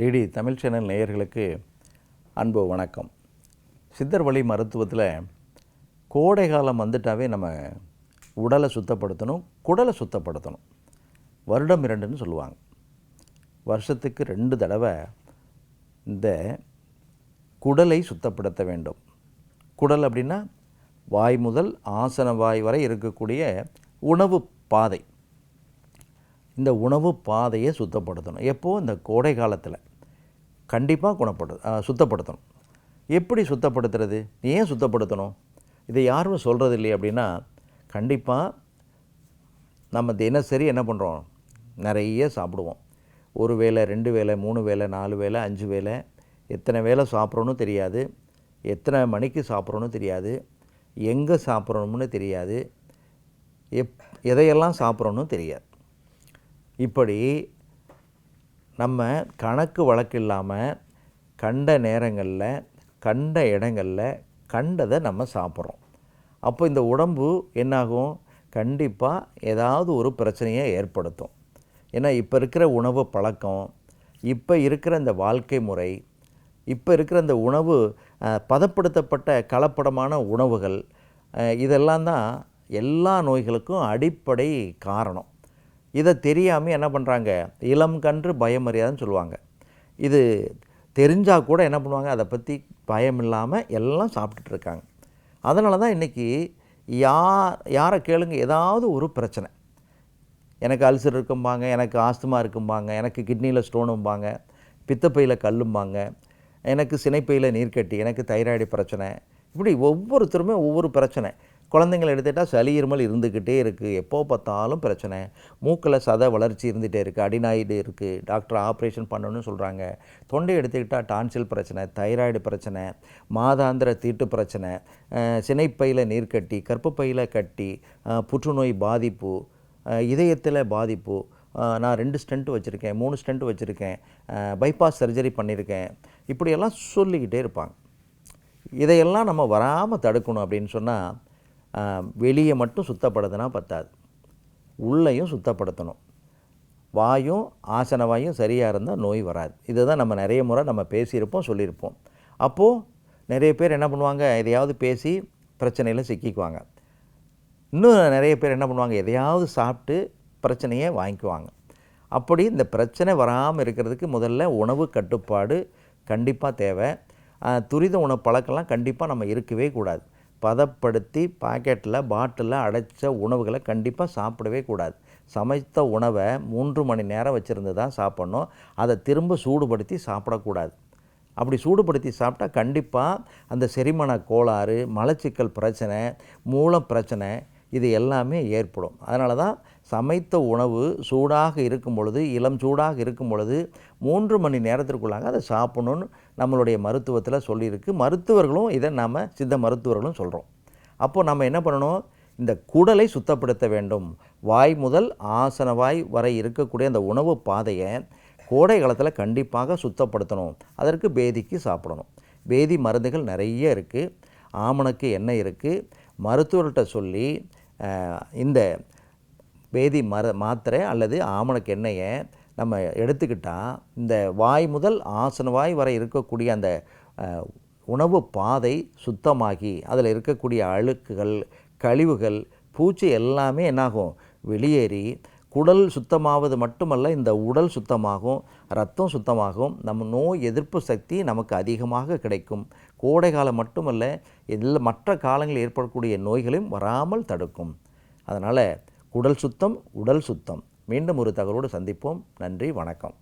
DD Tamil channel நேயர்களுக்கு அன்பு வணக்கம். சித்தர் வழி மருத்துவத்தில் கோடை காலம் வந்துட்டாவே நம்ம உடலை சுத்தப்படுத்தணும், குடலை சுத்தப்படுத்தணும். வருடம் 2ன்னு சொல்லுவாங்க. வருஷத்துக்கு 2 தடவை இந்த குடலை சுத்தப்படுத்த வேண்டும். குடல் அப்படின்னா வாய் முதல் ஆசன வாய் வரை இருக்கக்கூடிய உணவு பாதை. இந்த உணவு பாதையை சுத்தப்படுத்தணும். எப்போது? இந்த கோடை காலத்தில் கண்டிப்பாக சுத்தப்படுத்தணும். எப்படி சுத்தப்படுத்துறது? ஏன் சுத்தப்படுத்தணும்? இதை யாரும் சொல்கிறது இல்லையே அப்படின்னா, கண்டிப்பாக நம்ம தினசரி என்ன பண்ணுறோம்? நிறைய சாப்பிடுவோம். 1 வேளை, 2 வேளை, 3 வேளை, 4 வேளை, 5 வேளை, எத்தனை வேளை சாப்பிட்றோன்னு தெரியாது, எத்தனை மணிக்கு சாப்பிட்றோன்னு தெரியாது, எங்கே சாப்பிட்றோம்னு தெரியாது, எதையெல்லாம் சாப்பிட்றோன்னு தெரியாது. இப்படி நம்ம கணக்கு வழக்கு இல்லாமல் கண்ட நேரங்களில் கண்ட இடங்களில் கண்டதை நம்ம சாப்பிட்றோம். அப்போ இந்த உடம்பு என்னாகும்? கண்டிப்பாக ஏதாவது ஒரு பிரச்சனையை ஏற்படுத்தும். ஏன்னா இப்போ இருக்கிற உணவு பழக்கம், இப்போ இருக்கிற இந்த வாழ்க்கை முறை, இப்போ இருக்கிற இந்த உணவு பதப்படுத்தப்பட்ட கலப்படமான உணவுகள், இதெல்லாம் தான் எல்லா நோய்களுக்கும் அடிப்படை காரணம். இதை தெரியாமல் என்ன பண்ணுறாங்க? இளம் கன்று பயமறியாதுன்னு சொல்லுவாங்க. இது தெரிஞ்சால் கூட என்ன பண்ணுவாங்க? அதை பற்றி பயம் இல்லாமல் எல்லாம் சாப்பிட்டுட்ருக்காங்க. அதனால தான் இன்றைக்கி யாரை கேளுங்க, ஏதாவது ஒரு பிரச்சனை. எனக்கு அல்சர் இருக்கும்பாங்க, எனக்கு ஆஸ்துமா இருக்கும்பாங்க, எனக்கு கிட்னியில் ஸ்டோனும்பாங்க, பித்தப்பையில் கல்லும்பாங்க, எனக்கு சினைப்பையில் நீர்க்கட்டி, எனக்கு தைராய்டு பிரச்சனை. இப்படி ஒவ்வொருத்தருமே ஒவ்வொரு பிரச்சனை. குழந்தைங்களை எடுத்துகிட்டால் சளி இருமல் இருந்துக்கிட்டே இருக்குது, எப்போ பார்த்தாலும் பிரச்சனை. மூக்கில் சதை வளர்ச்சி இருந்துகிட்டே இருக்குது, அடிநாய்டு இருக்குது, டாக்டர் ஆப்ரேஷன் பண்ணணும்னு சொல்கிறாங்க. தொண்டை எடுத்துக்கிட்டால் டான்சில் பிரச்சனை, தைராய்டு பிரச்சனை, மாதாந்திர தீட்டு பிரச்சனை, சினைப்பையில் நீர்க்கட்டி, கர்ப்பப்பையில் கட்டி, புற்றுநோய் பாதிப்பு, இதயத்தில் பாதிப்பு, நான் 2 ஸ்டெண்ட் வச்சுருக்கேன், 3 ஸ்டெண்ட் வச்சுருக்கேன், பைபாஸ் சர்ஜரி பண்ணியிருக்கேன், இப்படியெல்லாம் சொல்லிக்கிட்டே இருப்பாங்க. இதையெல்லாம் நம்ம வராமல் தடுக்கணும் அப்படின்னு சொன்னால், வெளியே மட்டும் சுத்தப்படுத்தினா பத்தாது, உள்ளேயும் சுத்தப்படுத்தணும். வாயும் ஆசன வாயும் சரியாக இருந்தால் நோய் வராது. இதுதான் நம்ம நிறைய முறை நம்ம பேசியிருப்போம், சொல்லியிருப்போம். அப்போது நிறைய பேர் என்ன பண்ணுவாங்க? எதையாவது பேசி பிரச்சனையில் சிக்கிக்குவாங்க. இன்னும் நிறைய பேர் என்ன பண்ணுவாங்க? எதையாவது சாப்பிட்டு பிரச்சனையை வாங்கிக்குவாங்க. அப்படி இந்த பிரச்சனை வராமல் இருக்கிறதுக்கு முதல்ல உணவு கட்டுப்பாடு கண்டிப்பாக தேவை. துரித உணவு பழக்கம்லாம் கண்டிப்பாக நம்ம இருக்கவே கூடாது. பதப்படுத்தி பாக்கெட்டில் பாட்டிலில் அடைச்ச உணவுகளை கண்டிப்பாக சாப்பிடவே கூடாது. சமைத்த உணவை 3 மணி நேரம் வச்சுருந்து தான் சாப்பிட்ணும். அதை திரும்ப சூடுபடுத்தி சாப்பிடக்கூடாது. அப்படி சூடுபடுத்தி சாப்பிட்டா கண்டிப்பாக அந்த செரிமான கோளாறு, மலச்சிக்கல் பிரச்சனை, மூல பிரச்சனை, இது எல்லாமே ஏற்படும். அதனால தான் சமைத்த உணவு சூடாக இருக்கும் பொழுது, இளம் சூடாக இருக்கும் பொழுது 3 மணி நேரத்திற்குள்ளாக அதை சாப்பிடணுன்னு நம்மளுடைய மருத்துவத்தில் சொல்லியிருக்கு. மருத்துவர்களும் இதை நாம் சித்த மருத்துவர்களும் சொல்கிறோம். அப்போது நம்ம என்ன பண்ணணும்? இந்த குடலை சுத்தப்படுத்த வேண்டும். வாய் முதல் ஆசன வாய் வரை இருக்கக்கூடிய அந்த உணவு பாதையை கோடை காலத்தில் கண்டிப்பாக சுத்தப்படுத்தணும். அதற்கு பேதிக்கு சாப்பிடணும். பேதி மருந்துகள் நிறைய இருக்குது. ஆமணக்கு எண்ணெய் இருக்குது. மருத்துவர்கிட்ட சொல்லி இந்த பேதி மாத்திரை அல்லது ஆமணக்கு எண்ணெயை நம்ம எடுத்துக்கிட்டால், இந்த வாய் முதல் ஆசன வாய் வரை இருக்கக்கூடிய அந்த உணவு பாதை சுத்தமாகி அதில் இருக்கக்கூடிய அழுக்குகள், கழிவுகள், பூச்சி எல்லாமே என்னாகும்? வெளியேறி குடல் சுத்தமாவது மட்டுமல்ல, இந்த உடல் சுத்தமாகும், ரத்தம் சுத்தமாகும், நம்ம நோய் எதிர்ப்பு சக்தி நமக்கு அதிகமாக கிடைக்கும். கோடை காலம் மட்டுமல்ல, மற்ற காலங்களில் ஏற்படக்கூடிய நோய்களையும் வராமல் தடுக்கும். அதனால் குடல் சுத்தம், உடல் சுத்தம். மீண்டும் ஒரு தகவலோடு சந்திப்போம். நன்றி, வணக்கம்.